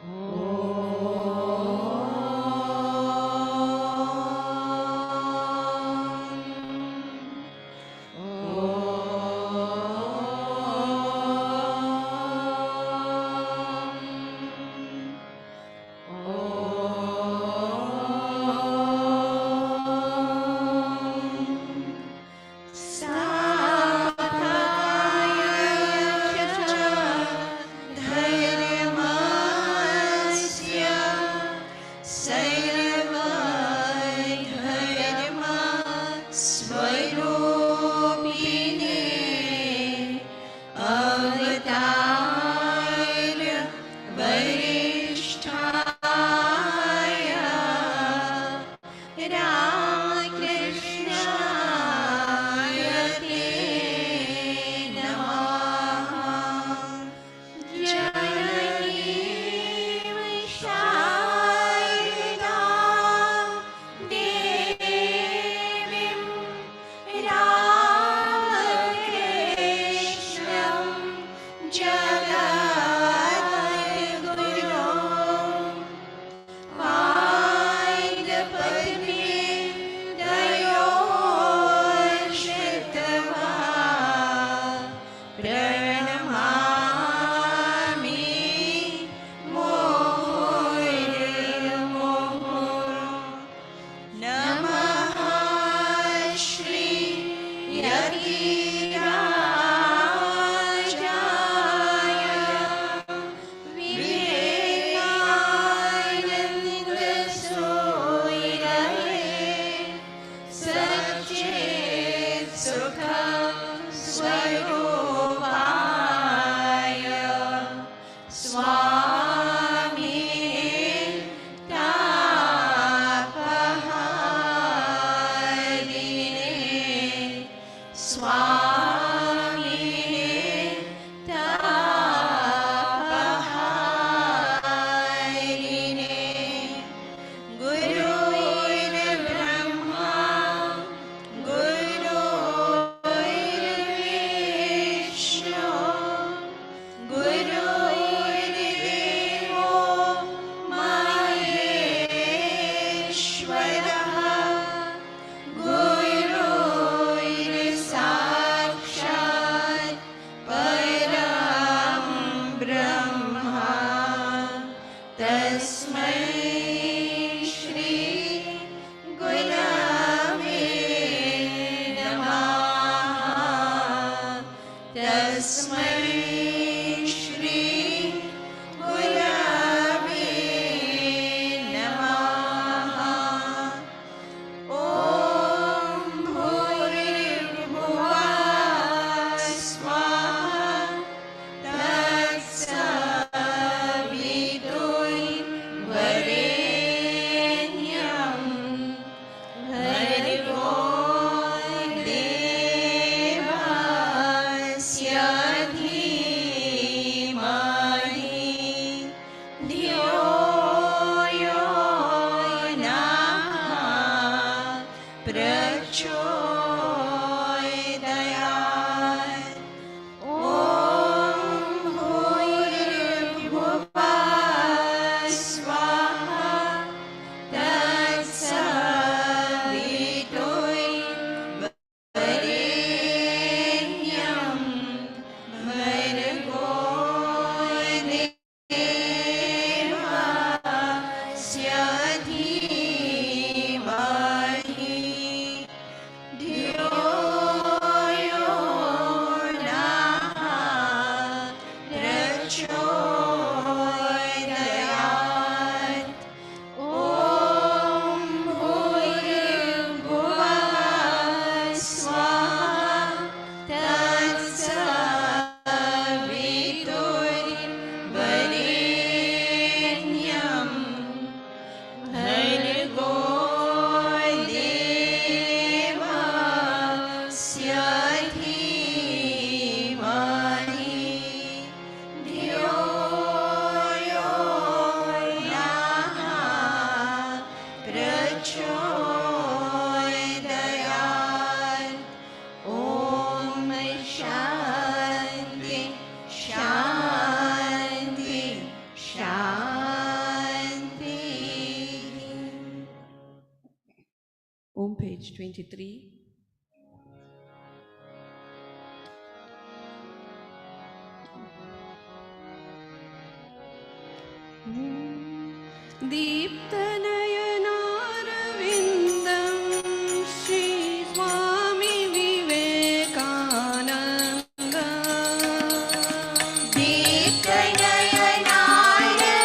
Guru page 23. दीप्तनयनारविन्दं Shri Swami Vivekananda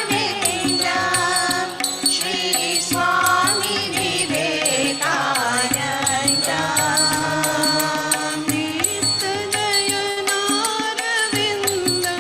दीप्तनयनारविन्दं Shri Swami Vivekananda दीप्तनयनारविन्दं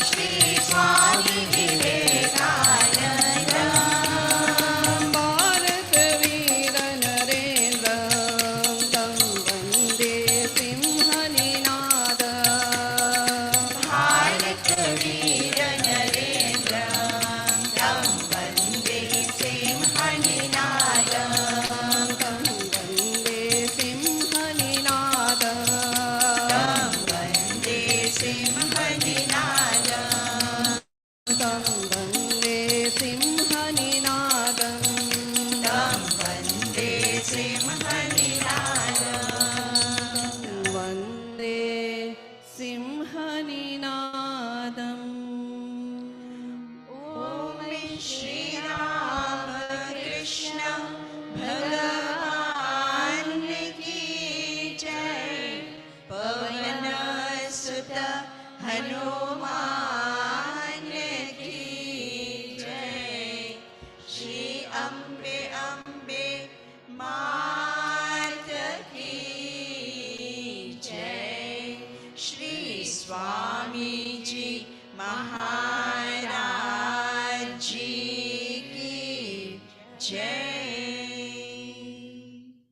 Shri Swami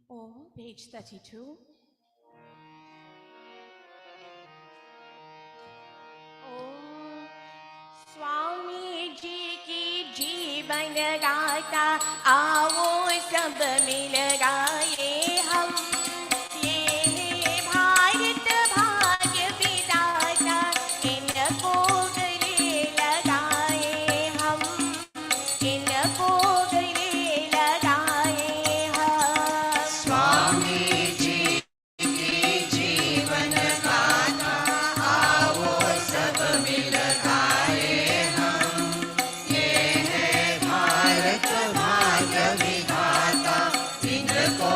Or page 32. Swami ji की जीवन गाथा आओ सब मिल गाए हम ये भारत भाग्य विधाता इनको गले लगाए हम इनको गले लगाए हम स्वामी जी की जीवन गाथा आओ सब मिल गाए हम ये है भारत भाग्य विधाता इनको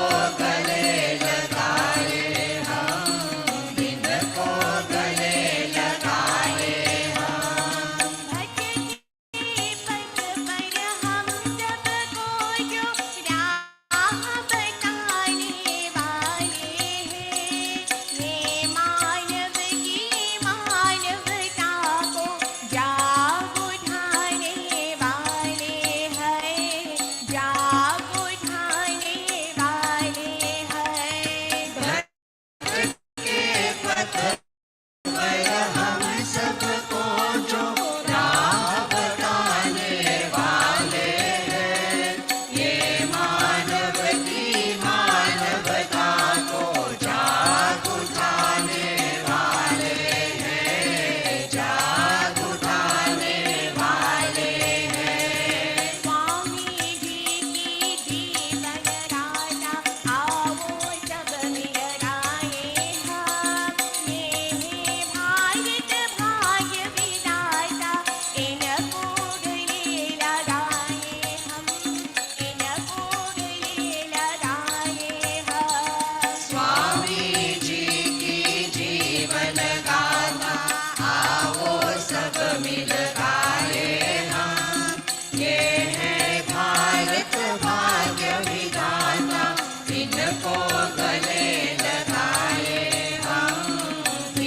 इनको गले लगाए हम,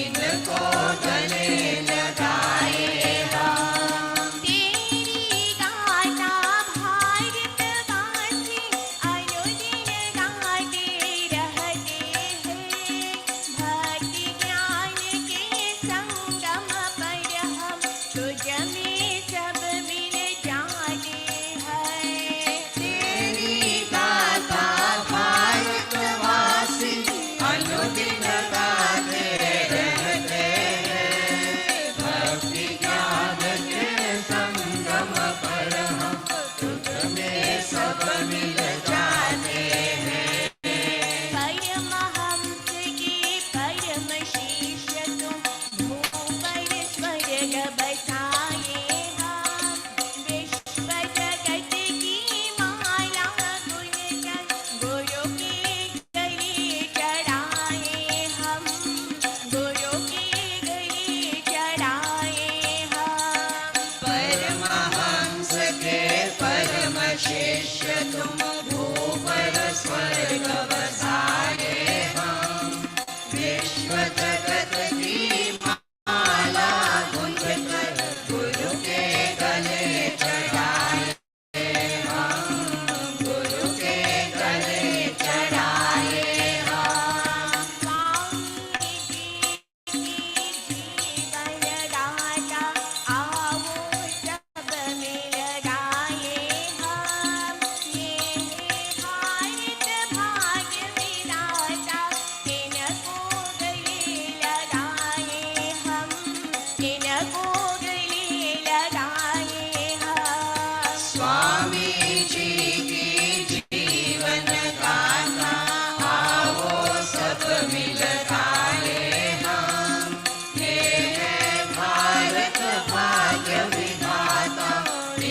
इनको गले लगाए हम। तेरी गाथा भारतवासी अनुदिन गाते रहते हैं। भक्ति ज्ञान के संगम पर हम तुझ में सब मिल जाते हैं। तेरी गाथा भारतवासी अनुदिन गाते रहते हैं। भक्ति ज्ञान के संगम पर हम तुझ में सब मिल जाते हैं। परमहंस के परम शिष्य तुम, भूपर स्वर्ग बसाए हम। विश्व जगत की माला गुणगन गुरु के गले चढ़ाए हम, गुरु के गले चढ़ाए हम। परमहंस के परम शिष्य तुम, भूपर स्वर्ग बसाए हम। विश्व जगत की माला गुंजकर गुरु के गले चढ़ाए हम, गुरु के गले चढ़ाए हम। स्वामी जी की जीवन गाथा आओ सब मिल गाए हम। ये भारत भाग्य विधाता इनको गले लगाए हम, इनको गले लगाए हम। स्वामी जी की जीवन गाथा आओ सब मिल गाए हम। ये है भारत भाग्य विधाता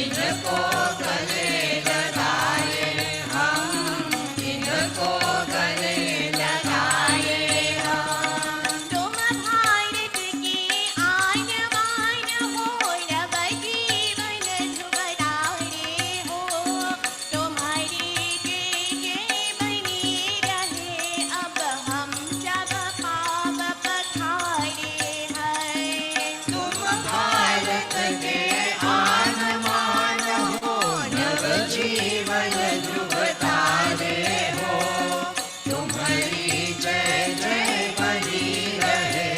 इनको गले लगाए हम, इनको गले लगाए हम। तुम भारत के आन बान हो, नव जीवन ध्रुवतारे हो। तुम्हारी जय जय बनी रहे, अब हम सब पाव पखारे हैं। तुम भारत के आन मान हो, नव जीवन ध्रुव तारे हो। तुम्हारी जय जय बनी रहे,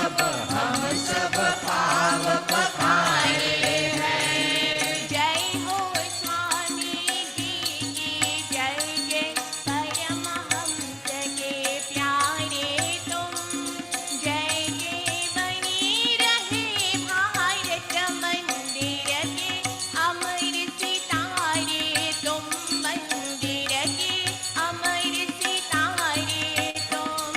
अब हम सब पाव पखारे हैं। जय हो स्वामी जी की जय जय, परमहंस के प्यारे तुम। जय जय बनी रहे भारत मंदिर के अमर सितारे तुम, मंदिर के अमर सितारे तुम।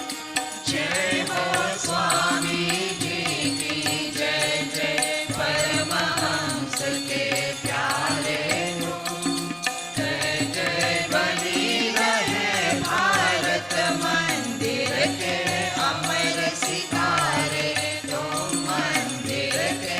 जय हो स्वामी जी की जय जय, परमहंस के प्यारे तुम। जय जय बनी रहे भारत मंदिर के अमर सितारे तुम, मंदिर के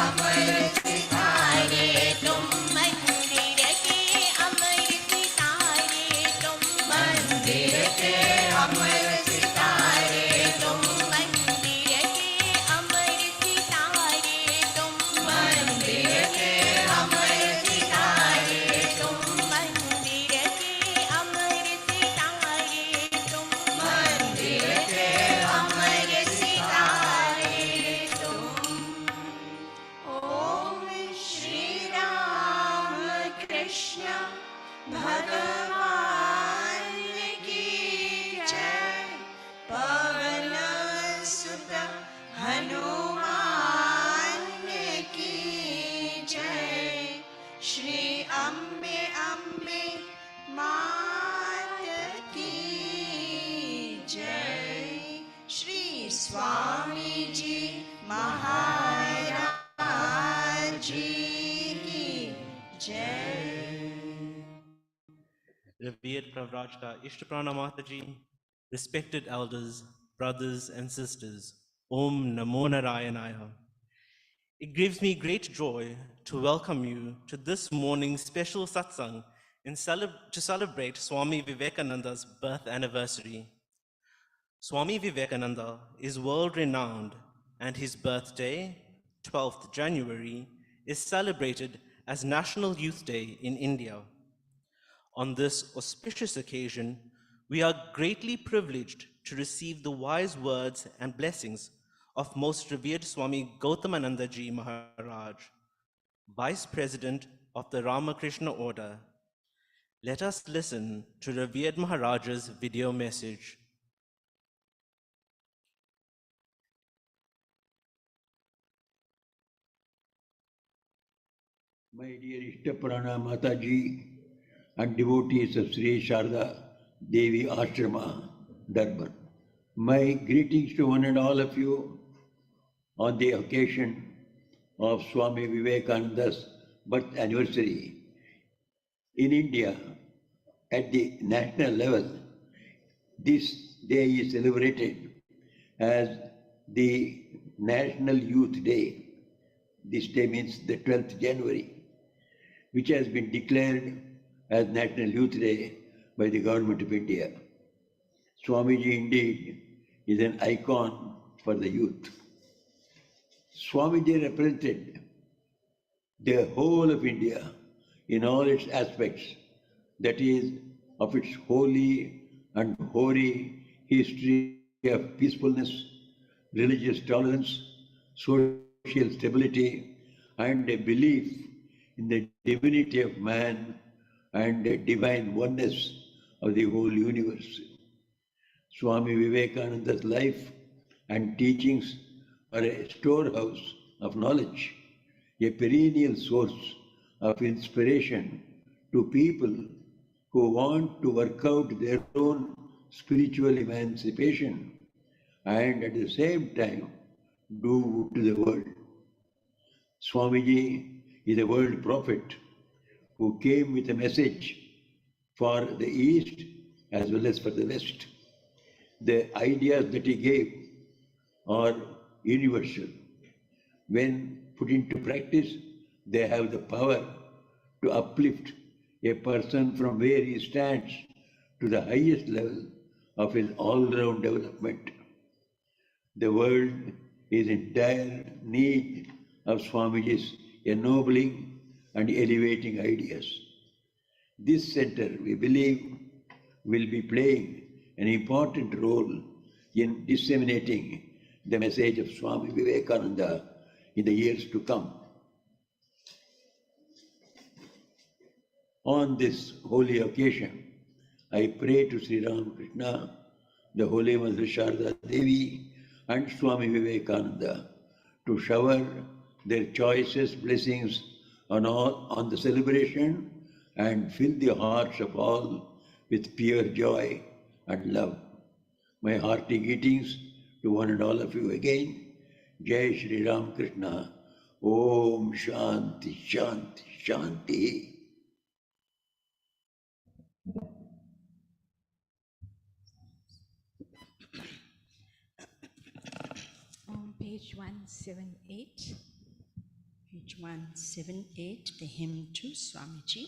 अमर सितारे तुम मंदिर के अमर सितारे तुम, मंदिर के अमर सितारे तुम, मंदिर के अमर सितारे तुम, मंदिर के अमर सितारे तुम, मंदिर के अमर सितारे तुम, मंदिर के अमर सितारे तुम। ओम श्री राम कृष्ण भगवान की जय। पवन सुत हनुमान की जय। श्री अम्बे अम्बे मात की जय। श्री स्वामी जी महाराज जी की जय। Revered Pravrajka Ishtapranam Mataji, respected elders, brothers and sisters, Om Namo Narayanaya. It gives me great joy to welcome you to this morning's special satsang to celebrate Swami Vivekananda's birth anniversary. Swami Vivekananda is world-renowned, and his birthday, 12th January, is celebrated as National Youth Day in India. On this auspicious occasion, we are greatly privileged to receive the wise words and blessings of Most Revered Swami Gautamananda Ji Maharaj, Vice President of the Ramakrishna Order. Let us listen to Revered Maharaj's video message. My dear Ishtaprana Mataji and devotees of Sri Sarada Devi Ashram, Durban. My greetings to one and all of you on the occasion of Swami Vivekananda's birth anniversary. In India, at the national level, this day is celebrated as the National Youth Day. This day means the 12th January, which has been declared as National Youth Day by the Government of India. Swamiji indeed is an icon for the youth. Swamiji represented the whole of India in all its aspects, that is, of its holy and hoary history of peacefulness, religious tolerance, social stability, and a belief in the divinity of man and the divine oneness of the whole universe. Swami Vivekananda's life and teachings are a storehouse of knowledge, a perennial source of inspiration to people who want to work out their own spiritual emancipation and at the same time do good to the world. Swamiji is a world prophet who came with a message for the East as well as for the West. The ideas that he gave are universal. When put into practice, they have the power to uplift a person from where he stands to the highest level of his all-round development. The world is in dire need of Swamiji's ennobling and elevating ideas. This center, we believe, will be playing an important role in disseminating the message of Swami Vivekananda in the years to come. On this holy occasion, I pray to Sri Ramakrishna, the Holy Mother Sarada Devi, and Swami Vivekananda to shower their choicest blessings on the celebration and fill the hearts of all with pure joy and love. My hearty greetings to one and all of you again. Jai Shri Ram Krishna. Om Shanti Shanti Shanti. On page 178. Page 178, the hymn to Swamiji.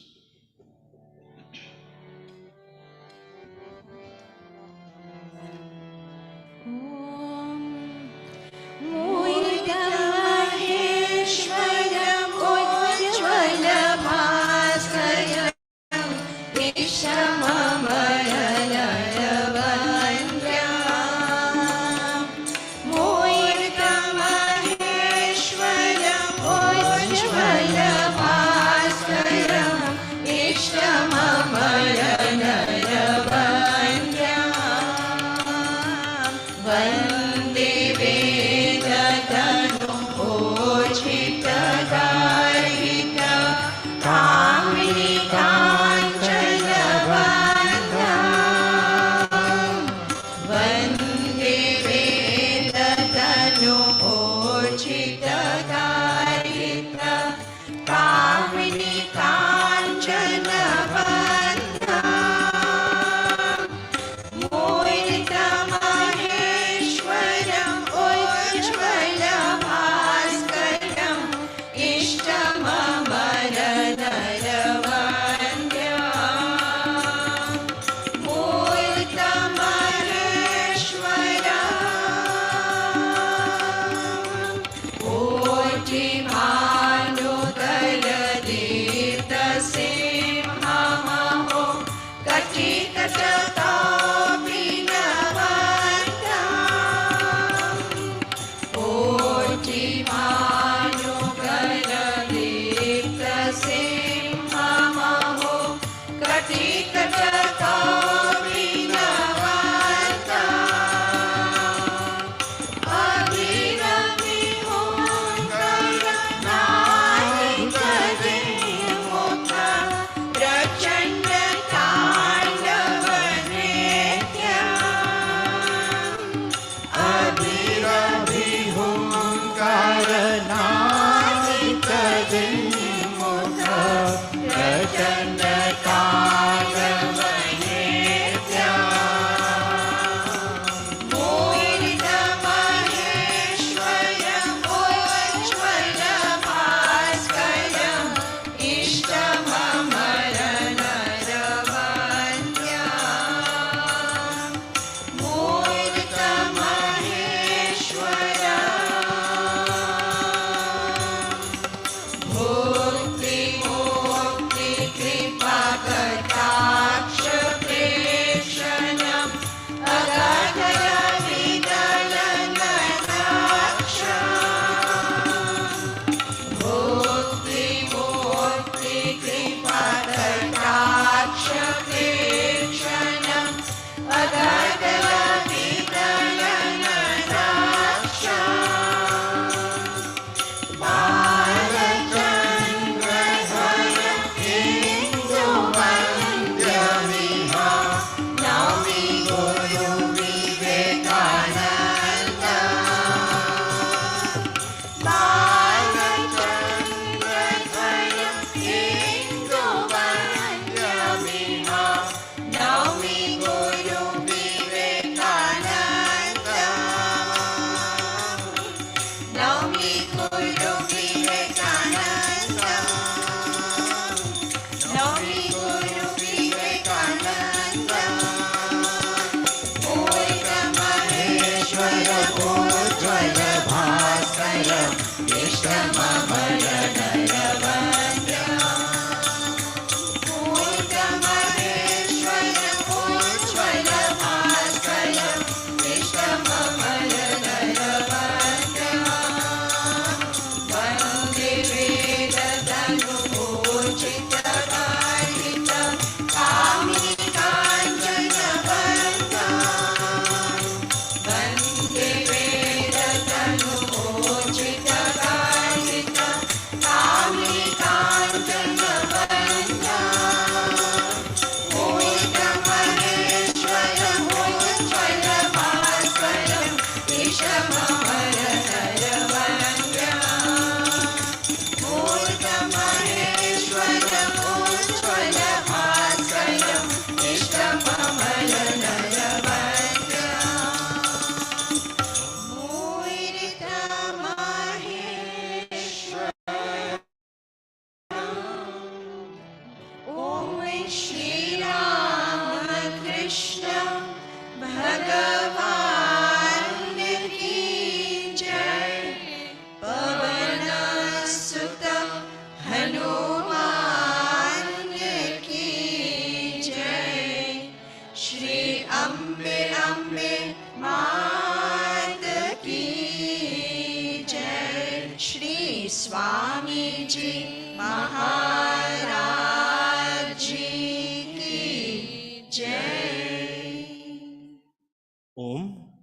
Om.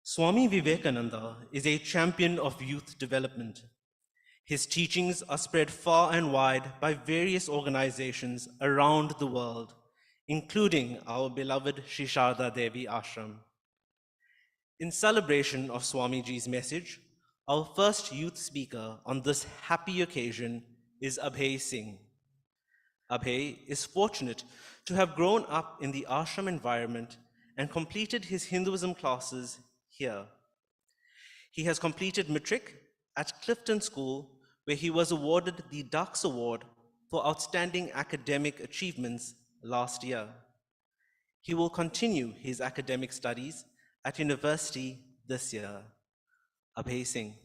Swami Vivekananda is a champion of youth development. His teachings are spread far and wide by various organizations around the world, including our beloved Sarada Devi Ashram. In celebration of Swamiji's message, our first youth speaker on this happy occasion is Abhay Singh. Abhay is fortunate to have grown up in the ashram environment and completed his Hinduism classes here. He has completed matric at Clifton School, where he was awarded the Dux Award for outstanding academic achievements last year. He will continue his academic studies at university this year. Abhay Singh.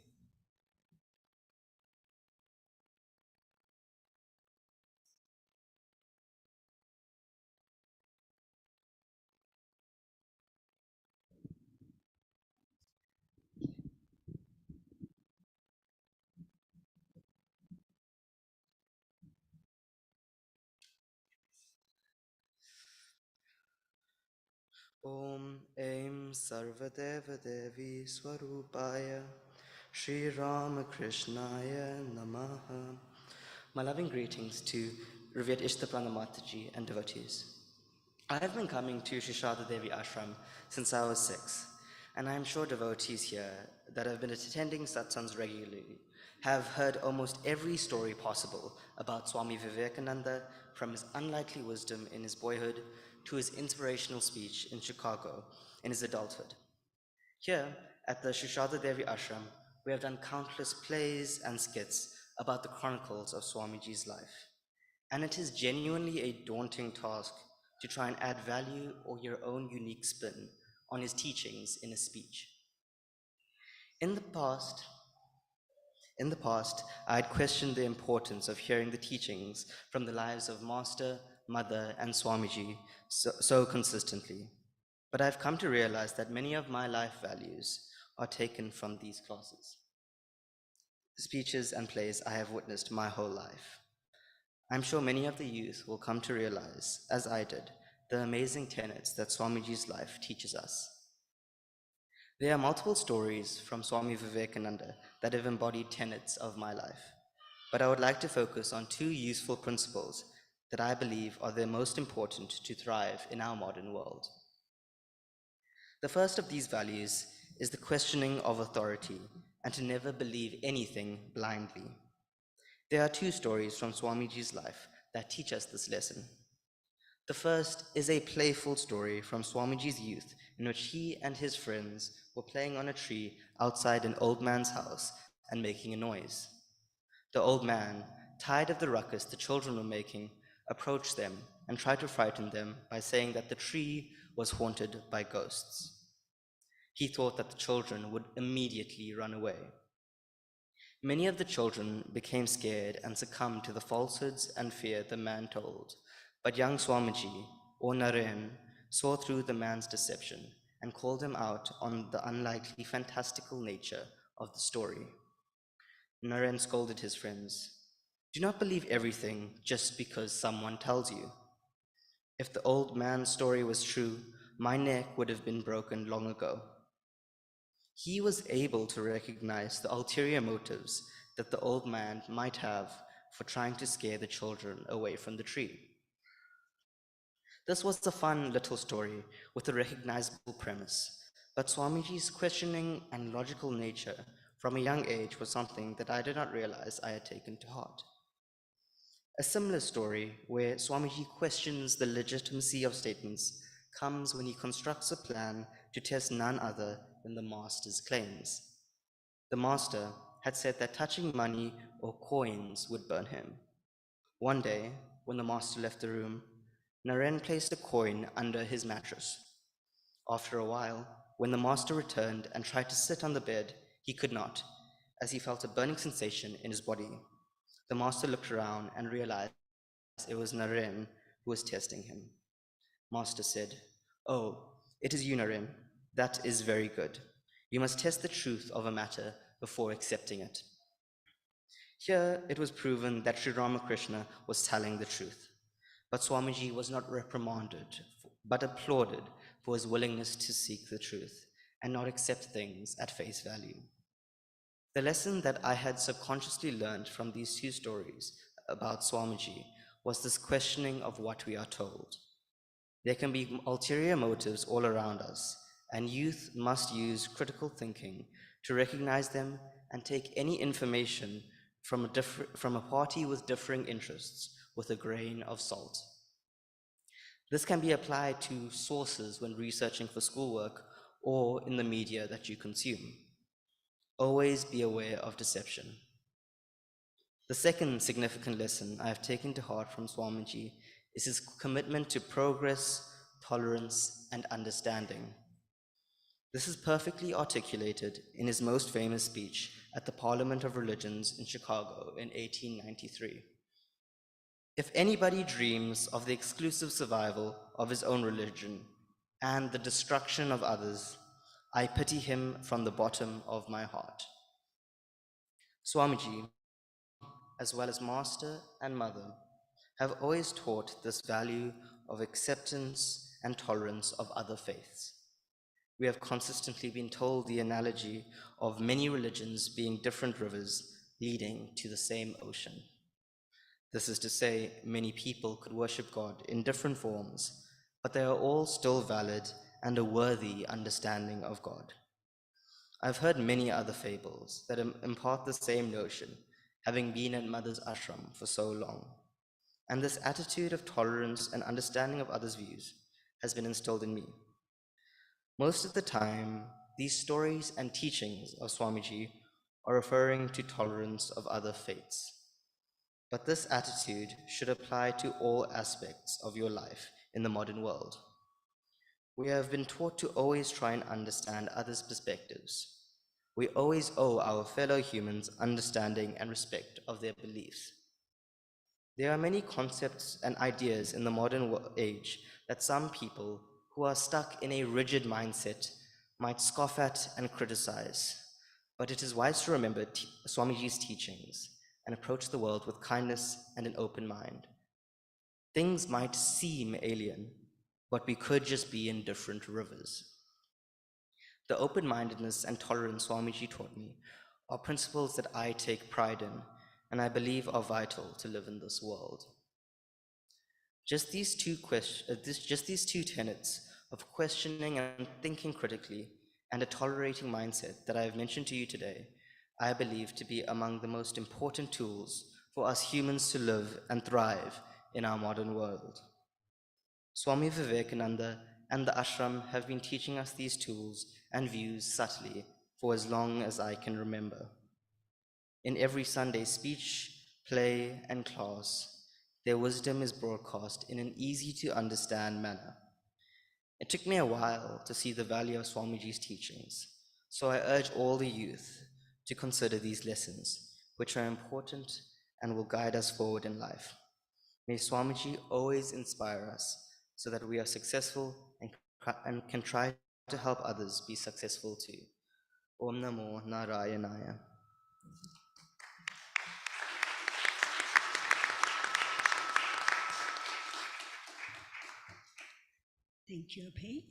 Om Aim Sarvadeva Devi Swarupaya Shri Ramakrishnaya Namaha. My loving greetings to Revered Ishtaprana Mataji and devotees. I have been coming to Shri Sarada Devi Ashram since I was 6, and I am sure devotees here that have been attending satsangs regularly have heard almost every story possible about Swami Vivekananda, from his unlikely wisdom in his boyhood to his inspirational speech in Chicago in his adulthood. Here at the Shri Sarada Devi Ashram, we have done countless plays and skits about the chronicles of Swamiji's life. And it is genuinely a daunting task to try and add value or your own unique spin on his teachings in a speech. In the past, I had questioned the importance of hearing the teachings from the lives of Master, Mother, and Swamiji so consistently. But I've come to realize that many of my life values are taken from these classes, speeches and plays I have witnessed my whole life. I'm sure many of the youth will come to realize, as I did, the amazing tenets that Swamiji's life teaches us. There are multiple stories from Swami Vivekananda that have embodied tenets of my life, but I would like to focus on 2 useful principles that I believe are the most important to thrive in our modern world. The first of these values is the questioning of authority and to never believe anything blindly. There are 2 stories from Swamiji's life that teach us this lesson. The first is a playful story from Swamiji's youth in which he and his friends were playing on a tree outside an old man's house and making a noise. The old man, tired of the ruckus the children were making, approached them and tried to frighten them by saying that the tree was haunted by ghosts. He thought that the children would immediately run away. Many of the children became scared and succumbed to the falsehoods and fear the man told, but young Swamiji, or Naren, saw through the man's deception and called him out on the unlikely fantastical nature of the story. Naren scolded his friends, "Do not believe everything just because someone tells you. If the old man's story was true, my neck would have been broken long ago." He was able to recognize the ulterior motives that the old man might have for trying to scare the children away from the tree. This was a fun little story with a recognizable premise, but Swamiji's questioning and logical nature from a young age was something that I did not realize I had taken to heart. A similar story where Swamiji questions the legitimacy of statements comes when he constructs a plan to test none other than the master's claims. The master had said that touching money or coins would burn him. One day, when the master left the room, Naren placed a coin under his mattress. After a while, when the master returned and tried to sit on the bed, he could not, as he felt a burning sensation in his body. The master looked around and realized it was Naren who was testing him. Master said, "Oh, it is you, Naren. That is very good. You must test the truth of a matter before accepting it." Here, it was proven that Sri Ramakrishna was telling the truth. But Swamiji was not reprimanded, but applauded for his willingness to seek the truth and not accept things at face value. The lesson that I had subconsciously learned from these two stories about Swamiji was this questioning of what we are told. There can be ulterior motives all around us, and youth must use critical thinking to recognize them and take any information from a party with differing interests with a grain of salt. This can be applied to sources when researching for schoolwork or in the media that you consume. Always be aware of deception. The second significant lesson I have taken to heart from Swamiji is his commitment to progress, tolerance, and understanding. This is perfectly articulated in his most famous speech at the Parliament of Religions in Chicago in 1893. If anybody dreams of the exclusive survival of his own religion and the destruction of others, I pity him from the bottom of my heart. Swamiji, as well as Master and Mother, have always taught this value of acceptance and tolerance of other faiths. We have consistently been told the analogy of many religions being different rivers leading to the same ocean. This is to say, many people could worship God in different forms, but they are all still valid and a worthy understanding of God. I've heard many other fables that impart the same notion, having been at Mother's ashram for so long. And this attitude of tolerance and understanding of others' views has been instilled in me. Most of the time, these stories and teachings of Swamiji are referring to tolerance of other faiths. But this attitude should apply to all aspects of your life in the modern world. We have been taught to always try and understand others' perspectives. We always owe our fellow humans understanding and respect of their beliefs. There are many concepts and ideas in the modern age that some people who are stuck in a rigid mindset might scoff at and criticize. But it is wise to remember Swamiji's teachings and approach the world with kindness and an open mind. Things might seem alien, but we could just be in different rivers. The open-mindedness and tolerance Swamiji taught me are principles that I take pride in and I believe are vital to live in this world. Just these two tenets of questioning and thinking critically and a tolerating mindset that I have mentioned to you today, I believe to be among the most important tools for us humans to live and thrive in our modern world. Swami Vivekananda and the ashram have been teaching us these tools and views subtly for as long as I can remember. In every Sunday speech, play, and class, their wisdom is broadcast in an easy-to-understand manner. It took me a while to see the value of Swamiji's teachings, so I urge all the youth to consider these lessons, which are important and will guide us forward in life. May Swamiji always inspire us so that we are successful and can try to help others be successful too. Om Namo Narayanaya. Thank you, Abhay.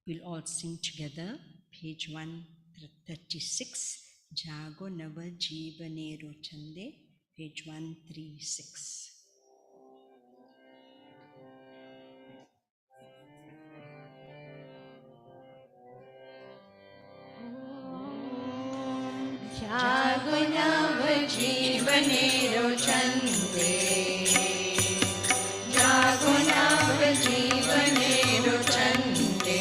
We'll all sing together, page 136, Jago Nava Jeevane Rochande, page 136. जागो नव जीवने रोचन्ते जागो नव जीवने रोचन्ते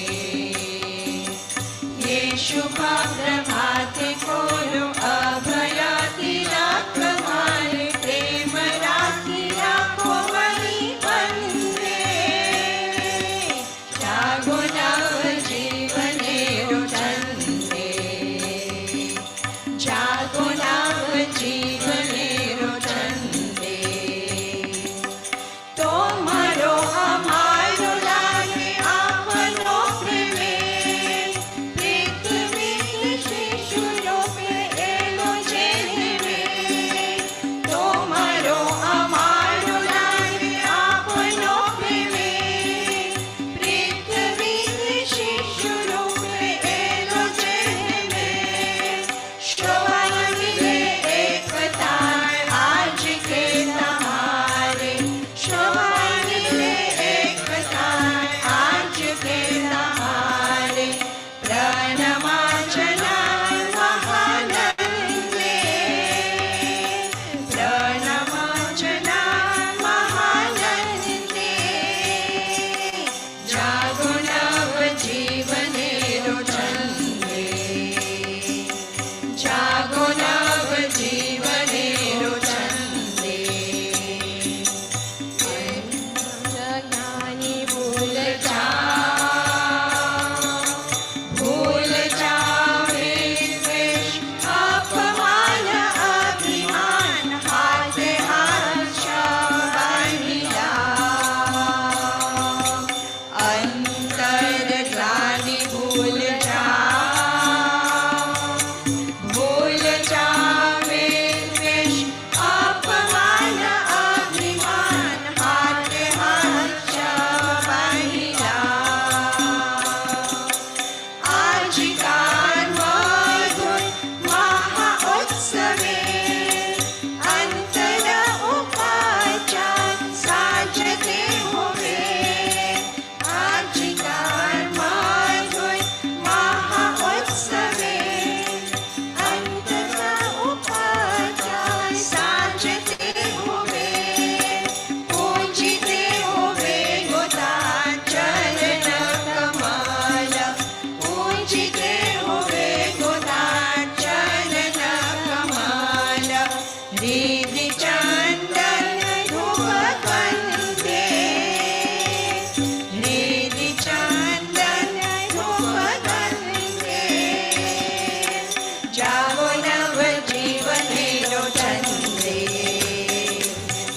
ये शुभ प्रभात कोरो अभयाति राखवारे प्रेम राखी राखो मणि बंदे जागो नव जीवने रोचन्ते जागो नव जीवने रोचन्ते तोमरो हमारो लागे आपनो प्रेमे प्रीत मित्र शिशुरो भूल जाओ विद्वेष अपमान अभिमान हाथ हर्ष महिला आज गान मधुर महाउत्सवे अंतर उपाचार साजते हुए आज गान मधुर महाउत्सवे अंतर उपाचार साजते हुए पूजिते हुए गोदान चरण कमल पूजिते हुए गोदान चरण कमल हृदय चंदन धूप कंदे हृदय चंदन धूप कंदे जागो नव जीवने रो चंदे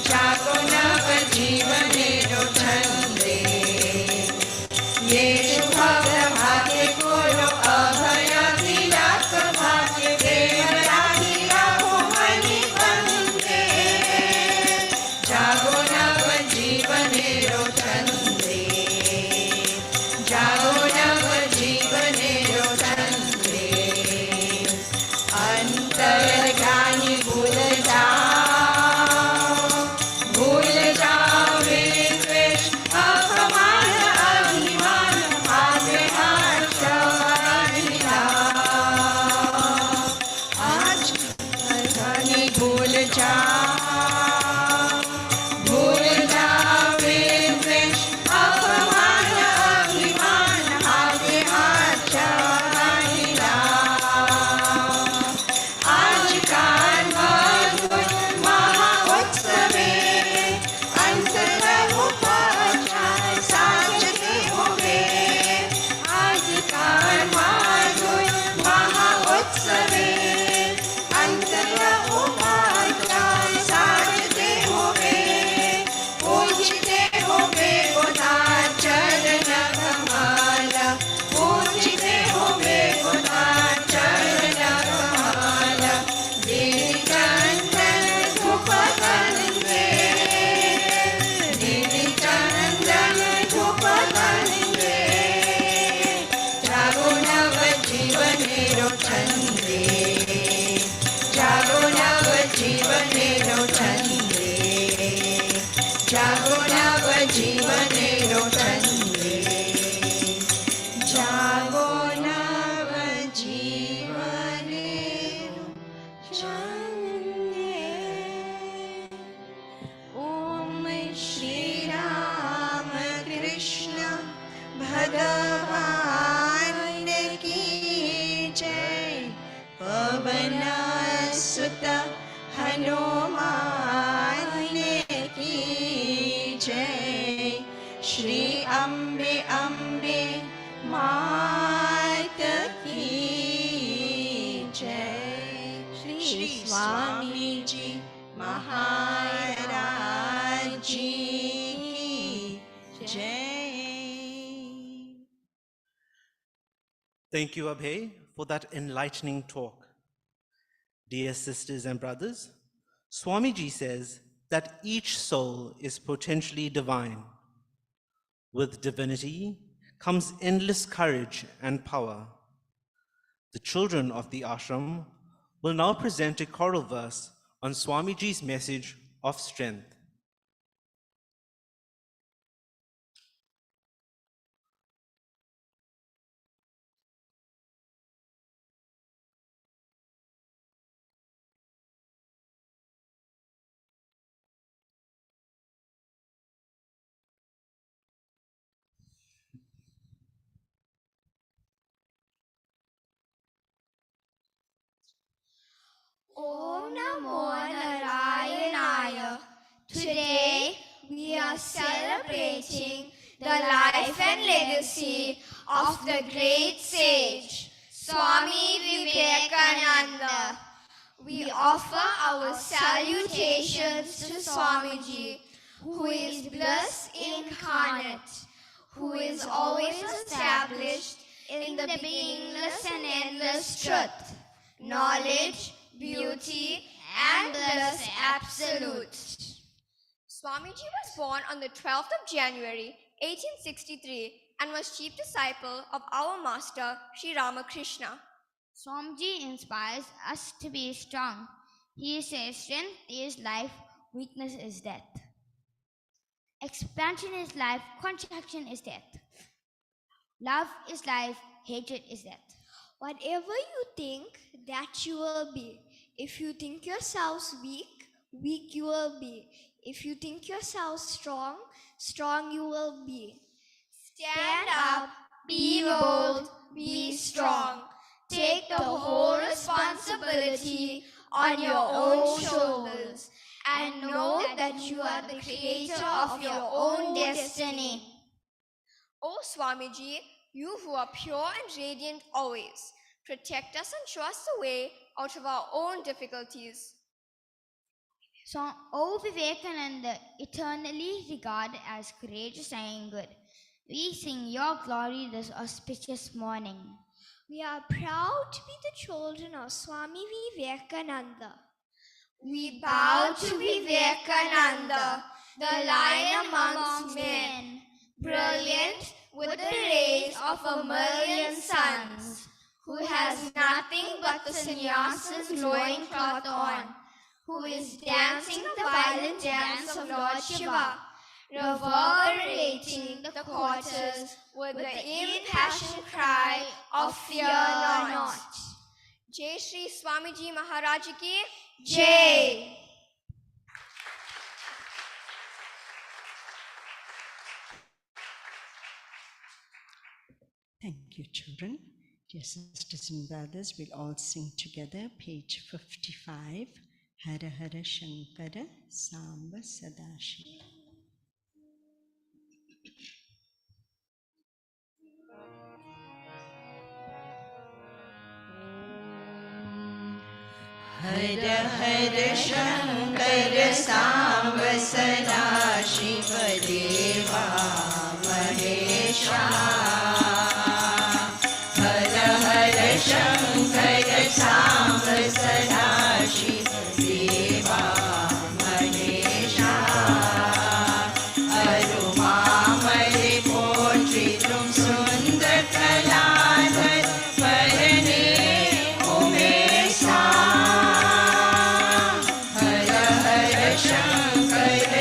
जागो नव जीवने रो चंदे ये शुभ भाग्य गुरु अभय तिलक भाग्य देव राही राहो मणि बंदे जागो नव जीवने रो चंदे जागो नव जीवने रो चंदे अंतर ज्ञानी भूल जाओ विद्वेष अपमान अभिमान आगे हर्ष महिला आज ज्ञानी भूल जाओ विद्वेष अपमान अभिमान आगे हर्ष महिला आज काल मधुर महाउत्सवे अंतर उपाचार साजते हुए आज काल मधुर महाउत्सवे अंतर उपाचार साजते हुए पूजिते हुए गोदान चरण कमल पूजिते हुए गोदान चरण कमल देवी चंदन धूप कंदे देवी चंदन धूप कंदे जागो नव जीवने रो चंदे जागो नव जीवने रो चंदे जागो नव जीवने रो चंदे जागो नव जीवने रो चंदे ओम श्री राम कृष्ण भगवान की जय पवन सुत हनुमान की जय श्री अम्बे अम्बे मात की जय श्री स्वामी जी महाराज जी की जय Thank you, Abhay, for that enlightening talk. Dear sisters and brothers, Swamiji says that each soul is potentially divine. With divinity comes endless courage and power. The children of the ashram will now present a choral verse on Swamiji's message of strength. Om Namo Narayanaya. Today we are celebrating the life and legacy of the great sage Swami Vivekananda. We offer our salutations to Swamiji, who is bliss incarnate, who is always established in the beginningless and endless truth, knowledge, beauty, and bliss absolute. Swamiji was born on the 12th of January 1863 and was chief disciple of our master Sri Ramakrishna. Swamiji inspires us to be strong. He says strength is life, weakness is death. Expansion is life, contraction is death. Love is life, hatred is death. Whatever you think, that you will be. If you think yourselves weak, weak you will be. If you think yourselves strong, strong you will be. Stand up, be bold, be strong. Take the whole responsibility on your own shoulders and know that you are the creator of your own destiny. O Swamiji, you who are pure and radiant always, protect us and show us the way out of our own difficulties. So, O Vivekananda, eternally regarded as courageous and good, we sing your glory this auspicious morning. We are proud to be the children of Swami Vivekananda. We bow to Vivekananda, the lion amongst men, brilliant with the rays of 1,000,000 suns, who has nothing but the sannyasin's loincloth on, who is dancing the violent dance of Lord Shiva, reverberating the quarters with the impassioned cry of fear not. Jai Shri Swamiji Maharaj Ki Jai. Thank you, children. Dear sisters and brothers, we'll all sing together, page 55, Hara Hara Shankara Samba Sadashiva. Hara Hara Shankara Samba Sadashiva Deva Mahesha. Hara Hara Shankara Samba Sadashiva Deva Mahesha. Arumamare Potritrum Sundar Kaladhar Parane Umesha.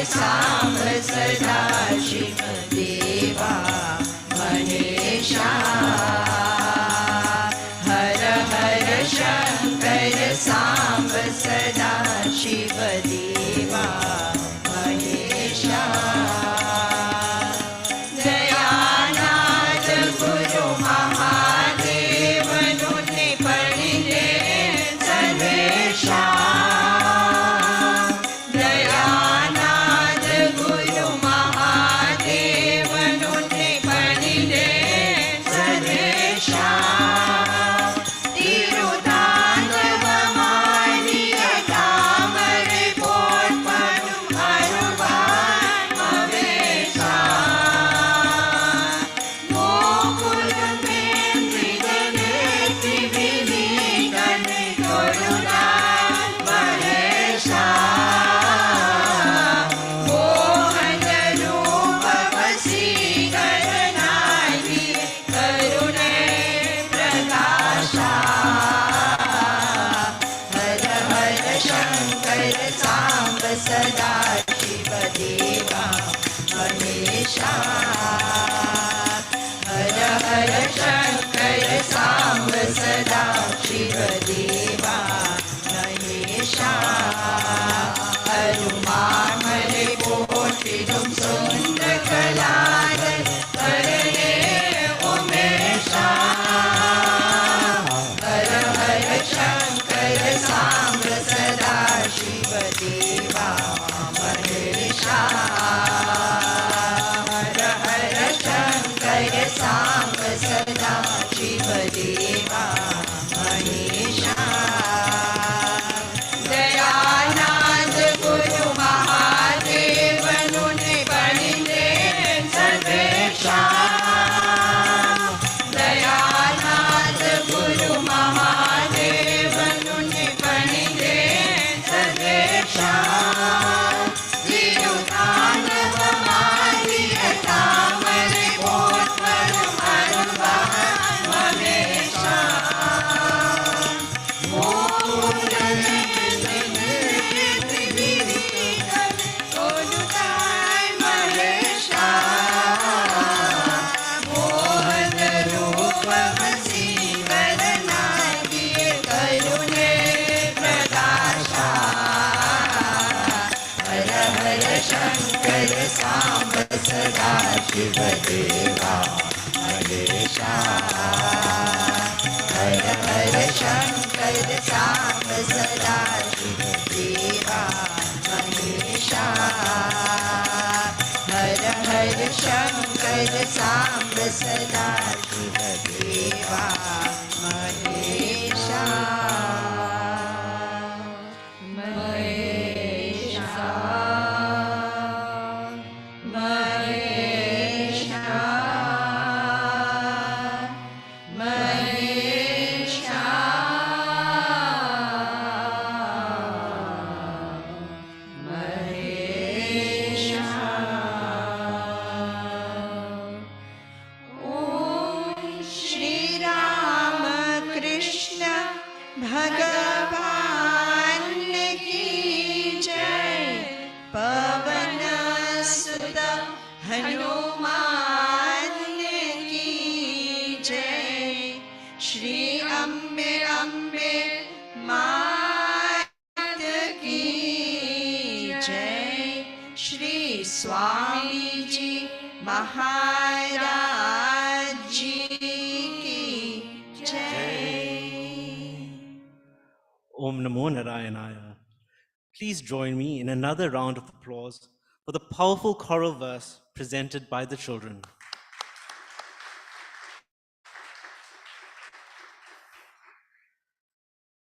Samba Sadashiva Deva Mahesha. Hara Hara Shankara Samba Sadashiva Deva Mahesha. Dayananda Guru Mahadeva Nunni Panide Sarvesha. Sadashiva Deva Mahesha. Hara Hara Shankara Samba Sadashiva Deva Mahesha. Arumamare Potritrum Sundar Kaladhar Parane Umesha. Hara Hara Shankara Samba Sadashiva Deva Mahesha. Hara Hara Shankara Samba Sadashiva Deva Mahesha. Dayananda Guru Mahadeva Nunni Panide Sarvesha. Dayananda Samba सदा शिव देवा महेशा हर हर शंकर सांब सदा शिव देवा महेशा हर हर शंकर सांब सदा शिव देवा महेशा स्वामी जी महाराज जी की जय। Om Namo Narayanaya. Please join me in another round of applause for the powerful choral verse presented by the children.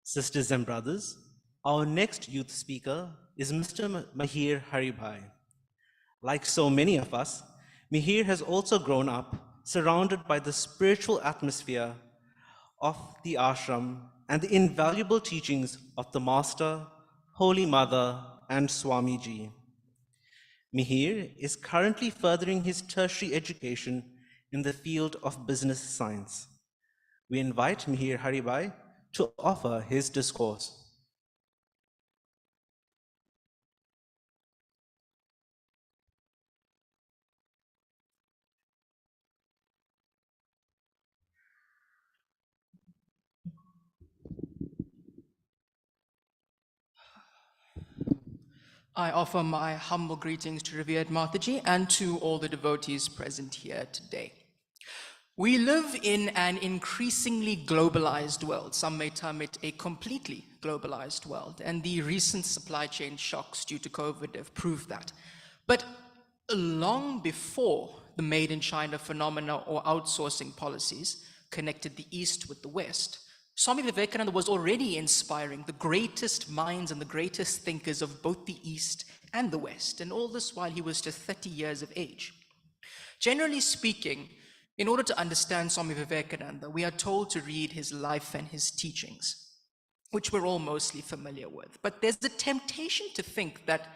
Sisters and brothers, our next youth speaker is Mr. Mihir Haribhai. Like so many of us, Mihir has also grown up surrounded by the spiritual atmosphere of the ashram and the invaluable teachings of the Master, Holy Mother, and Swami Ji. Mihir is currently furthering his tertiary education in the field of business science. We invite Mihir Haribhai to offer his discourse. I offer my humble greetings to revered Mataji and to all the devotees present here today. We live in an increasingly globalized world. Some may term it a completely globalized world, and the recent supply chain shocks due to COVID have proved that. But long before the Made in China phenomena or outsourcing policies connected the East with the West, Swami Vivekananda was already inspiring the greatest minds and the greatest thinkers of both the East and the West, and all this while he was just 30 years of age. Generally speaking, in order to understand Swami Vivekananda, we are told to read his life and his teachings, which we're all mostly familiar with. But there's a temptation to think that,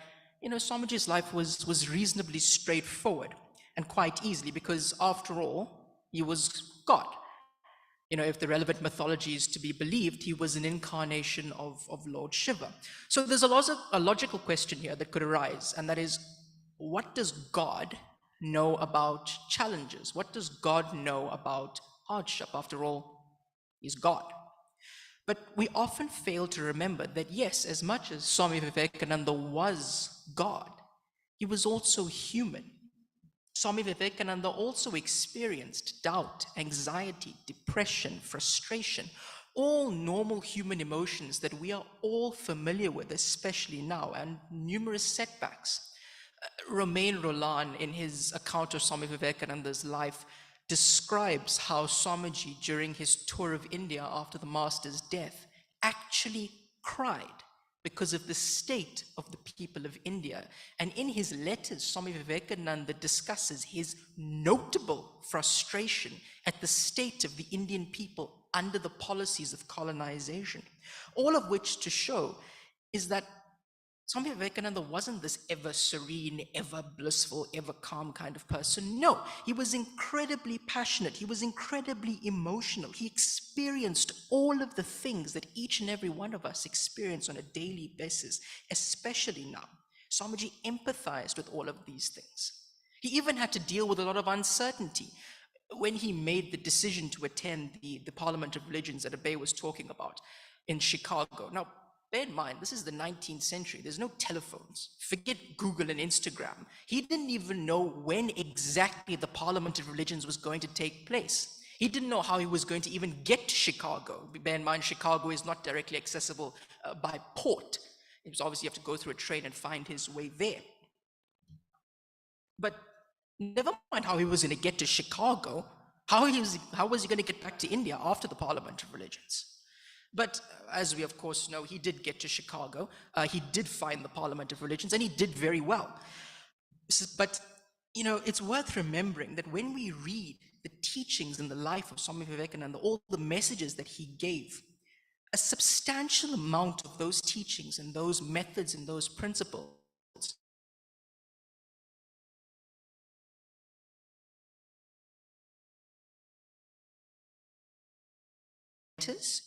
Swamiji's life was reasonably straightforward and quite easy, because after all, he was God. If the relevant mythology is to be believed, he was an incarnation of Lord Shiva. So there's a logical question here that could arise, and that is, what does God know about challenges? What does God know about hardship? After all, he's God. But we often fail to remember that, yes, as much as Swami Vivekananda was God, he was also human. Swami Vivekananda also experienced doubt, anxiety, depression, frustration, all normal human emotions that we are all familiar with, especially now, and numerous setbacks. Romain Rolland, in his account of Swami Vivekananda's life, describes how Swamiji, during his tour of India after the master's death, actually cried because of the state of the people of India. And in his letters, Swami Vivekananda discusses his notable frustration at the state of the Indian people under the policies of colonization. All of which to show is that Swami Vivekananda wasn't this ever serene, ever blissful, ever calm kind of person. No, he was incredibly passionate. He was incredibly emotional. He experienced all of the things that each and every one of us experience on a daily basis, especially now. Swamiji empathized with all of these things. He even had to deal with a lot of uncertainty. When he made the decision to attend the Parliament of Religions that Abhay was talking about in Chicago. Now, bear in mind, this is the 19th century. There's no telephones. Forget Google and Instagram. He didn't even know when exactly the Parliament of Religions was going to take place. He didn't know how he was going to even get to Chicago. Bear in mind, Chicago is not directly accessible by port. It was obviously you have to go through a train and find his way there. But never mind how he was going to get to Chicago. How was he going to get back to India after the Parliament of Religions? But as we of course know, he did get to Chicago. He did find the Parliament of Religions, and he did very well. But you know, it's worth remembering that when we read the teachings in the life of Swami Vivekananda, all the messages that he gave, a substantial amount of those teachings and those methods and those principles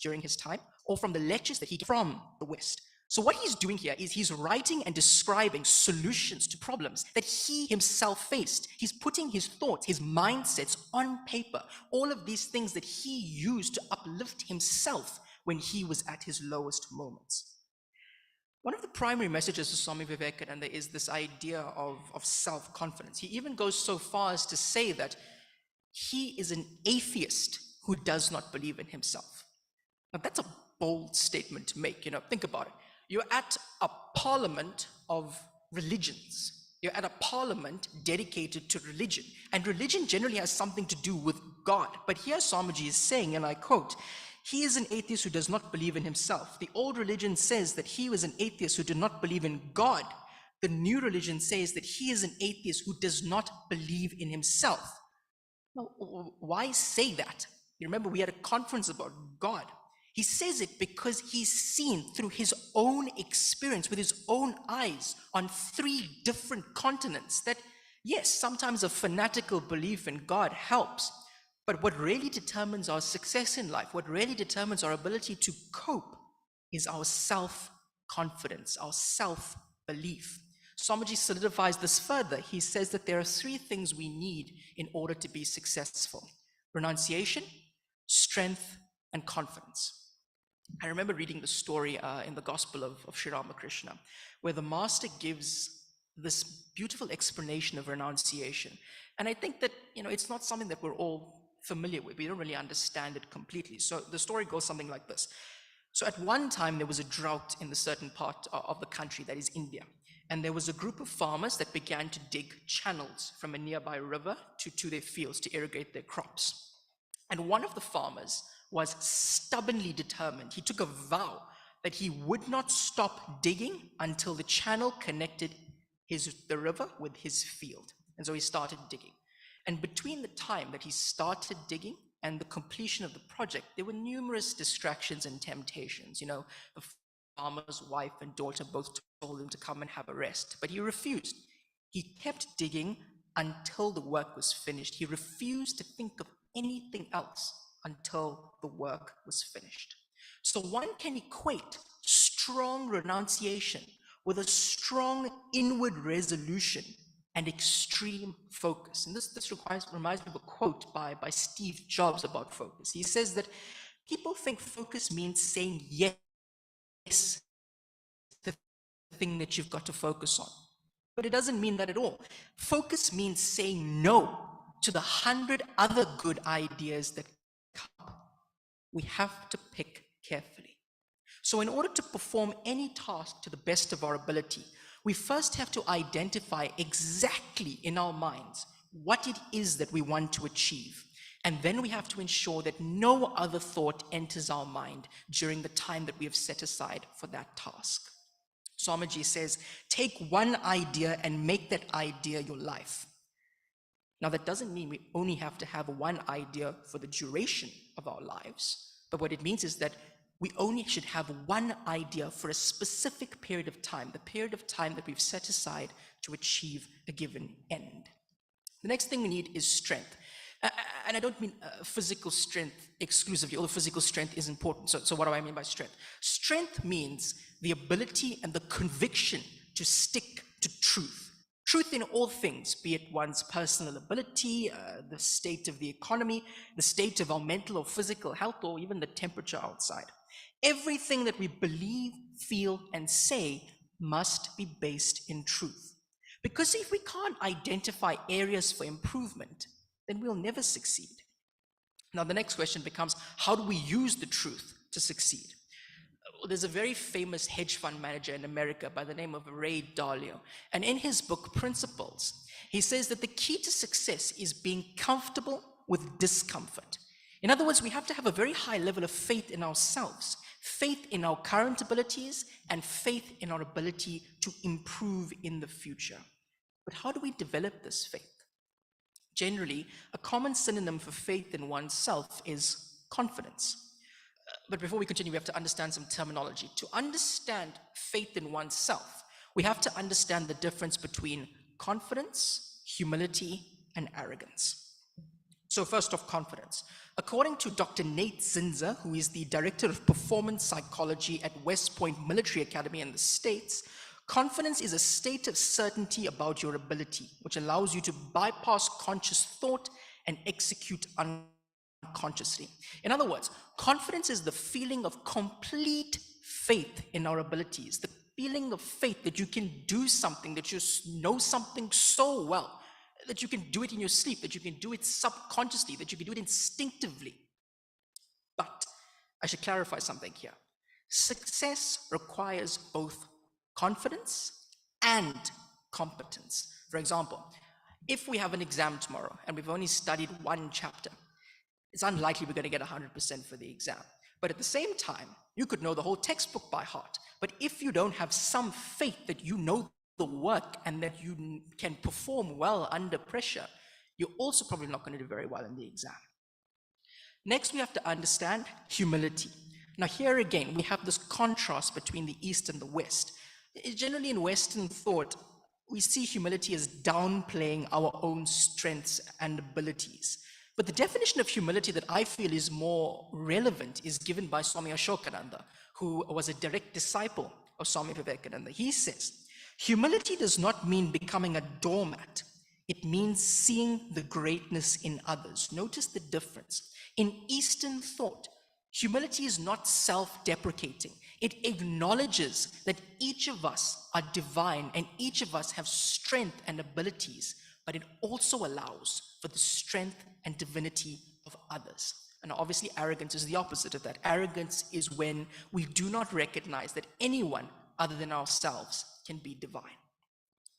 during his time, or from the lectures that he gave from the West. So what he's doing here is he's writing and describing solutions to problems that he himself faced. He's putting his thoughts, his mindsets on paper, all of these things that he used to uplift himself when he was at his lowest moments. One of the primary messages of Swami Vivekananda is this idea of self-confidence. He even goes so far as to say that he is an atheist who does not believe in himself. Now that's a bold statement to make, think about it. You're at a parliament of religions. You're at a parliament dedicated to religion. And religion generally has something to do with God. But here Swamiji is saying, and I quote, he is an atheist who does not believe in himself. The old religion says that he was an atheist who did not believe in God. The new religion says that he is an atheist who does not believe in himself. Now, why say that? You remember we had a conference about God. He says it because he's seen through his own experience with his own eyes on 3 different continents that, yes, sometimes a fanatical belief in God helps, but what really determines our success in life, what really determines our ability to cope is our self-confidence, our self-belief. Swamiji solidifies this further. He says that there are 3 things we need in order to be successful: renunciation, strength, and confidence. I remember reading the story in the Gospel of Sri Ramakrishna, where the master gives this beautiful explanation of renunciation. And I think that, it's not something that we're all familiar with. We don't really understand it completely. So the story goes something like this. So at one time, there was a drought in a certain part of the country, that is India. And there was a group of farmers that began to dig channels from a nearby river to their fields to irrigate their crops. And one of the farmers was stubbornly determined. He took a vow that he would not stop digging until the channel connected the river with his field. And so he started digging. And between the time that he started digging and the completion of the project, there were numerous distractions and temptations. The farmer's wife and daughter both told him to come and have a rest, but he refused. He kept digging until the work was finished. He refused to think of anything else until the work was finished. So one can equate strong renunciation with a strong inward resolution and extreme focus. And this reminds me of a quote by Steve Jobs about focus. He says that people think focus means saying yes to the thing that you've got to focus on. But it doesn't mean that at all. Focus means saying no to the 100 other good ideas that come. We have to pick carefully. So in order to perform any task to the best of our ability, we first have to identify exactly in our minds what it is that we want to achieve. And then we have to ensure that no other thought enters our mind during the time that we have set aside for that task. Swamiji says, take one idea and make that idea your life. Now, that doesn't mean we only have to have one idea for the duration of our lives, but what it means is that we only should have one idea for a specific period of time, the period of time that we've set aside to achieve a given end. The next thing we need is strength. And I don't mean physical strength exclusively, although physical strength is important. So what do I mean by strength? Strength means the ability and the conviction to stick to truth. Truth in all things, be it one's personal ability, the state of the economy, the state of our mental or physical health, or even the temperature outside. Everything that we believe, feel, and say must be based in truth. Because if we can't identify areas for improvement, then we'll never succeed. Now, the next question becomes, how do we use the truth to succeed? Well, there's a very famous hedge fund manager in America by the name of Ray Dalio. And in his book, Principles, he says that the key to success is being comfortable with discomfort. In other words, we have to have a very high level of faith in ourselves, faith in our current abilities, and faith in our ability to improve in the future. But how do we develop this faith? Generally, a common synonym for faith in oneself is confidence. But before we continue, we have to understand some terminology. To understand faith in oneself, we have to understand the difference between confidence, humility, and arrogance. So first off, confidence. According to Dr. Nate Zinzer, who is the Director of Performance Psychology at West Point Military Academy in the States, confidence is a state of certainty about your ability, which allows you to bypass conscious thought and execute unconsciously. In other words, confidence is the feeling of complete faith in our abilities, the feeling of faith that you can do something, that you know something so well, that you can do it in your sleep, that you can do it subconsciously, that you can do it instinctively. But I should clarify something here. Success requires both confidence and competence. For example, if we have an exam tomorrow and we've only studied one chapter, it's unlikely we're going to get 100% for the exam. But at the same time, you could know the whole textbook by heart. But if you don't have some faith that you know the work and that you can perform well under pressure, you're also probably not going to do very well in the exam. Next, we have to understand humility. Now here again, we have this contrast between the East and the West. Generally in Western thought, we see humility as downplaying our own strengths and abilities. But the definition of humility that I feel is more relevant is given by Swami Ashokananda, who was a direct disciple of Swami Vivekananda. He says, humility does not mean becoming a doormat. It means seeing the greatness in others. Notice the difference. In Eastern thought, humility is not self-deprecating. It acknowledges that each of us are divine and each of us have strength and abilities, but it also allows for the strength and divinity of others. And obviously arrogance is the opposite of that. Arrogance is when we do not recognize that anyone other than ourselves can be divine.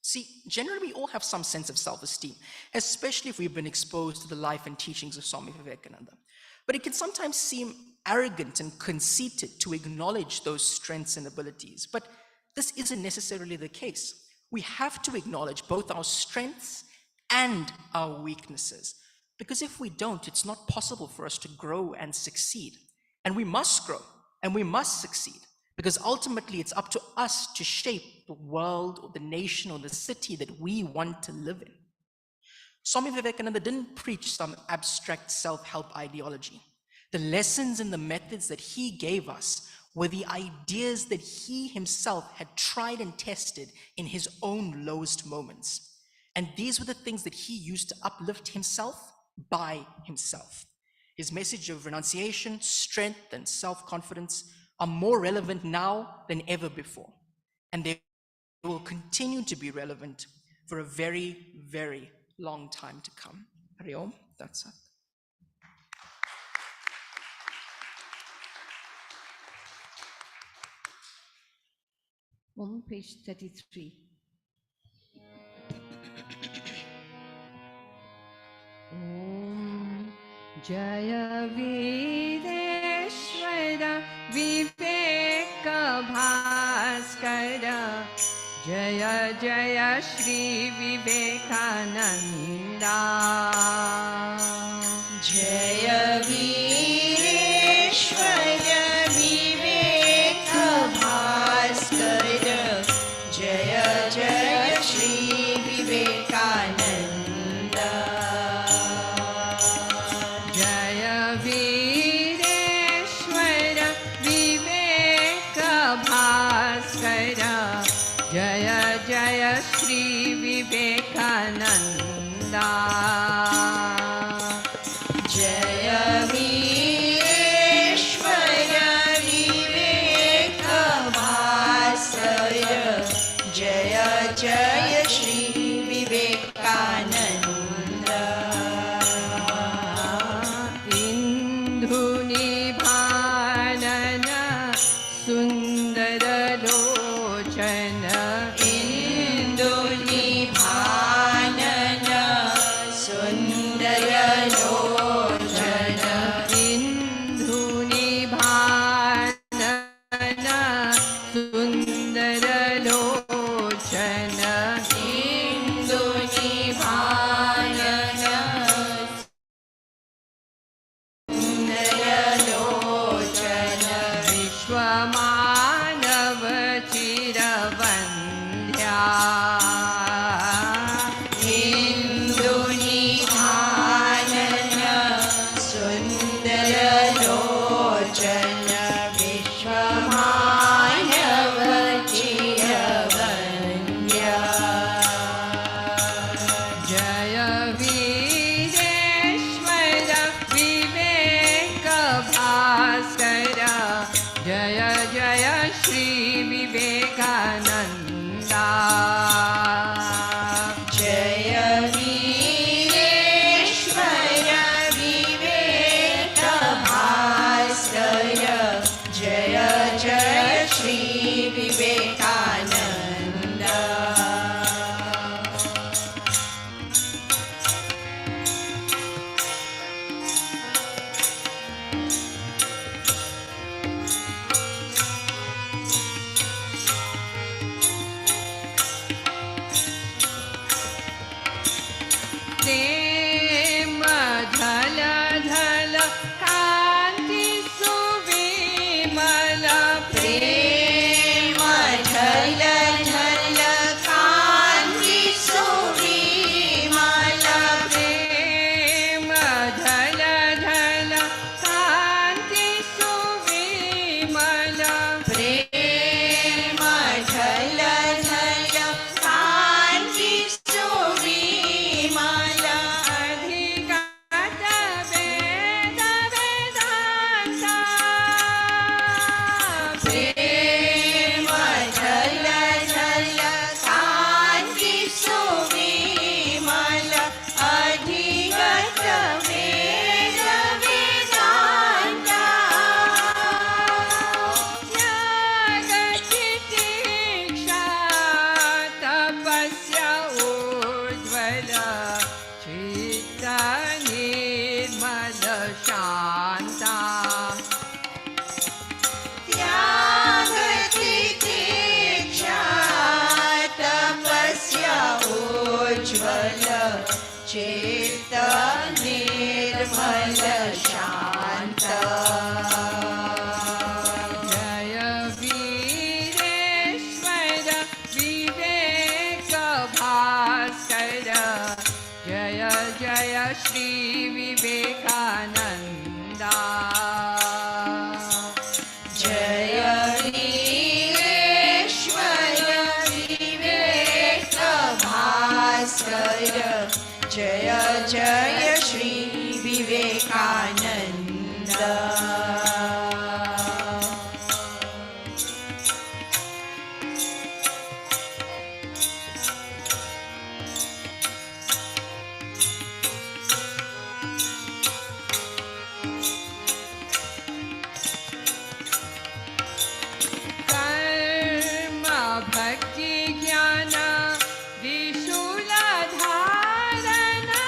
See, generally we all have some sense of self-esteem, especially if we've been exposed to the life and teachings of Swami Vivekananda. But it can sometimes seem arrogant and conceited to acknowledge those strengths and abilities. But this isn't necessarily the case. We have to acknowledge both our strengths and our weaknesses. Because if we don't, it's not possible for us to grow and succeed. And we must grow and we must succeed. Because ultimately it's up to us to shape the world or the nation or the city that we want to live in. Swami Vivekananda didn't preach some abstract self-help ideology. The lessons and the methods that he gave us were the ideas that he himself had tried and tested in his own lowest moments. And these were the things that he used to uplift himself by himself. His message of renunciation, strength, and self-confidence are more relevant now than ever before. And they will continue to be relevant for a very, very long time to come. Hari Om, that's it. On page 33. Om Jaya Videshwara Viveka Bhaskara Jaya Jaya Shri Vivekananda Jaya Vireshwara Viveka Bhaskara Jaya Jaya Shri Vivekananda Jaya Vireshwara Viveka Bhaskara Jaya Jaya Shri Vivekananda Vivekananda. Jaya Vishwaya Viveka Bhasaya Jaya Jaya Shri Vivekananda. Indhunibhanana Sundaralochana. Indunibhanana Sundaralochana. Indhunibhanana Sundaralochana. Indunibhanana Sundaralochana. Vishwamanavachirabandhya. Indunibhanana Sundaralochana. Vishwamanavachirabandhya. Jaya Vireshwara Viveka Bhaskara. Jaya Jaya Shri Vivekananda. Jaya Vireshwara Viveka Bhaskara. Jaya Jaya Shri Vivekananda. Prema dhala dhala kanti suvimala. Prema dhala dhala kanti suvimala. Prema dhala dhala kanti suvimala. Prema dhala dhala kanti suvimala. Adhigata Veda Vedanta. Prema dhala dhala kanti suvimala. Adhigata Veda Vedanta. Tyagatitisha tapasya ujjvala. Chitta nirmala shanta. Tyagatitisha tapasya ujjvala. Chitta nirmala shanta. Jaya Vireshwara Viveka Bhaskara. Jaya Jaya Shri Vivekananda. Jaya Vireshwara Viveka Bhaskara. Jaya Jaya Shri Vivekananda. Karma Bhakti Jnana Vishula Dharana.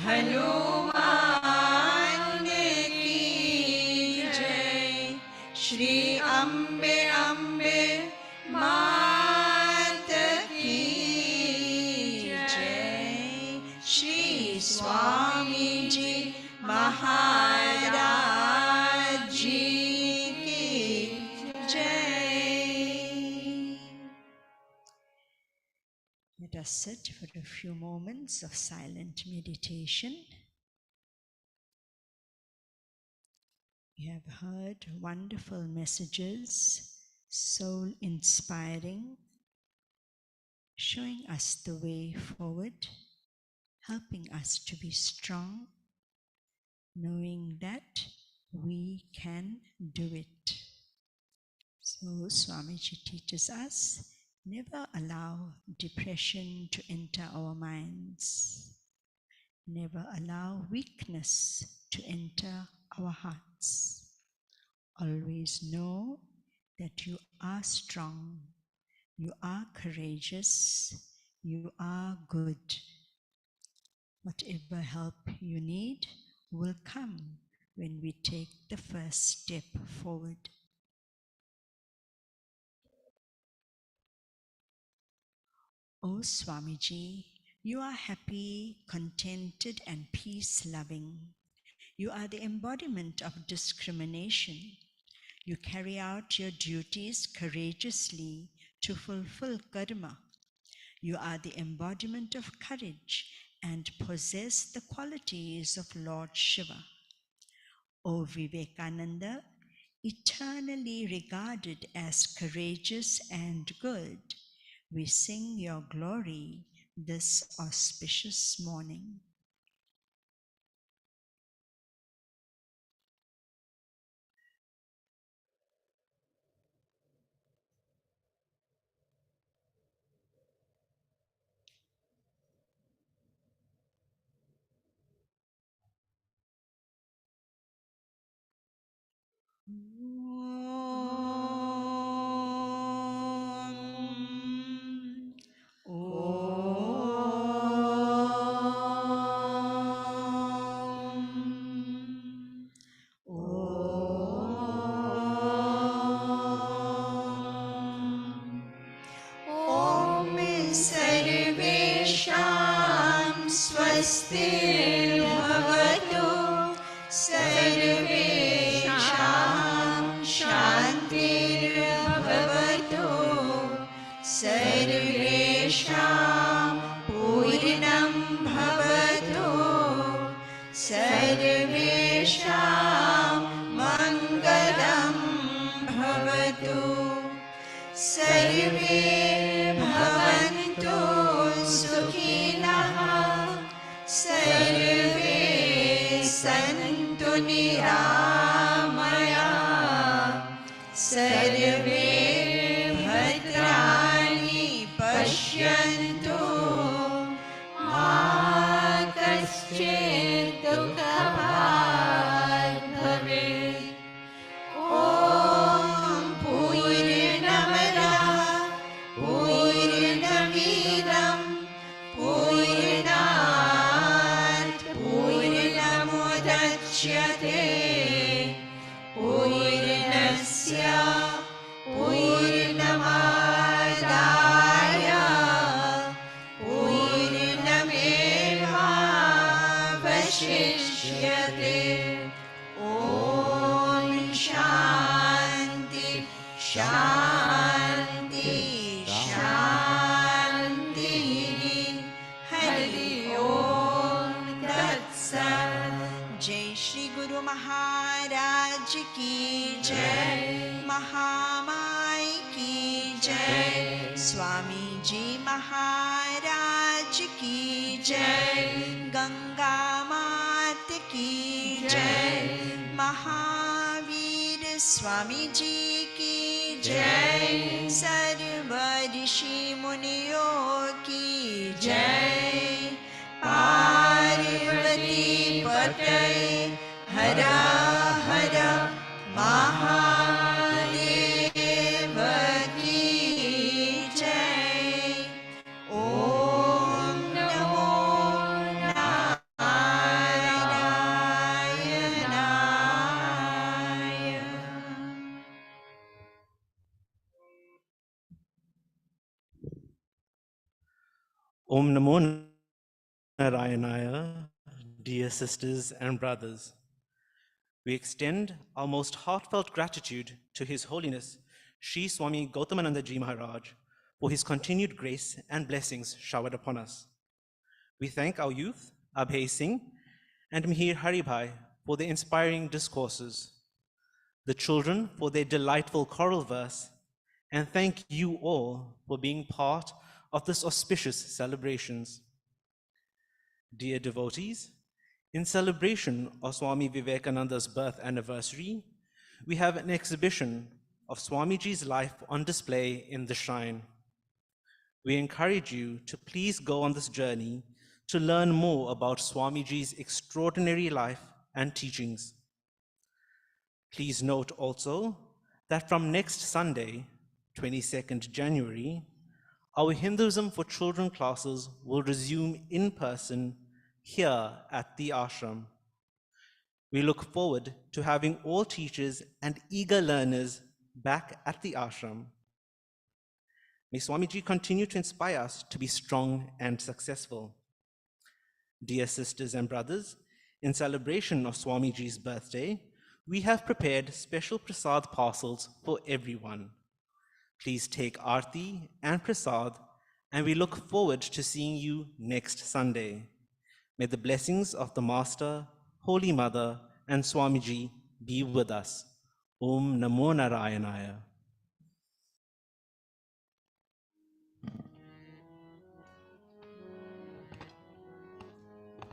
Hanuman की जय। श्री अम्बे अम्बे मात की जय। श्री स्वामी जी महाराज जी की जय। Let us sit for a few moments of silent meditation. We have heard wonderful messages, soul inspiring, showing us the way forward, helping us to be strong, knowing that we can do it. So Swamiji teaches us, never allow depression to enter our minds. Never allow weakness to enter our hearts. Always know that you are strong, you are courageous, you are good. Whatever help you need will come when we take the first step forward. Oh Swamiji, you are happy, contented, and peace-loving. You are the embodiment of discrimination. You carry out your duties courageously to fulfill karma. You are the embodiment of courage and possess the qualities of Lord Shiva. O Vivekananda, eternally regarded as courageous and good, we sing your glory this auspicious morning. सर्वेषां स्वस्तिर्भवतु। सर्वेषां शान्तिर्भवतु। सर्वेषां पूर्णं भवतु। सर्वेषां मङ्गलं भवतु। सर्वे भवन्तु सुखिनः। सर्वे सन्तु निरामयाः। सर्वे भद्राणि पश्यन्तु। मा कश्चित् दुःखभाग् भवेत्। ॐ पूर्णमदः पूर्णमिदं पूर्णात् पूर्णमुदच्यते। पूर्णस्य पूर्णमादाय पूर्णमेवावशिष्यते। ॐ शान्ति शान्ति शान्तिः। हरि ओम तत्सत्। जय श्री गुरु महाराज की जय। महामाई की जय। स्वामी जी महाराज की जय। गंगा मात की जय। महावीर स्वामी जी की जय। सर्व ऋषि मुनियों की जय। पार्वती पते हर हर महादेव की जय। ओम नमो नारायणाय। Om Namo Narayanaya, dear sisters and brothers. We extend our most heartfelt gratitude to His Holiness, Sri Swami Gautamananda Ji Maharaj, for his continued grace and blessings showered upon us. We thank our youth, Abhay Singh and Mihir Haribhai, for their inspiring discourses, the children for their delightful choral verse, and thank you all for being part of this auspicious celebrations. Dear devotees, in celebration of Swami Vivekananda's birth anniversary, we have an exhibition of Swamiji's life on display in the shrine. We encourage you to please go on this journey to learn more about Swamiji's extraordinary life and teachings. Please note also that from next Sunday, 22nd January, our Hinduism for Children classes will resume in person here at the ashram. We look forward to having all teachers and eager learners back at the ashram. May Swamiji continue to inspire us to be strong and successful. Dear sisters and brothers, in celebration of Swamiji's birthday, we have prepared special prasad parcels for everyone. Please take Aarti and prasad, and we look forward to seeing you next Sunday. May the blessings of the Master, Holy Mother, and Swamiji be with us. Om Namo Narayanaya.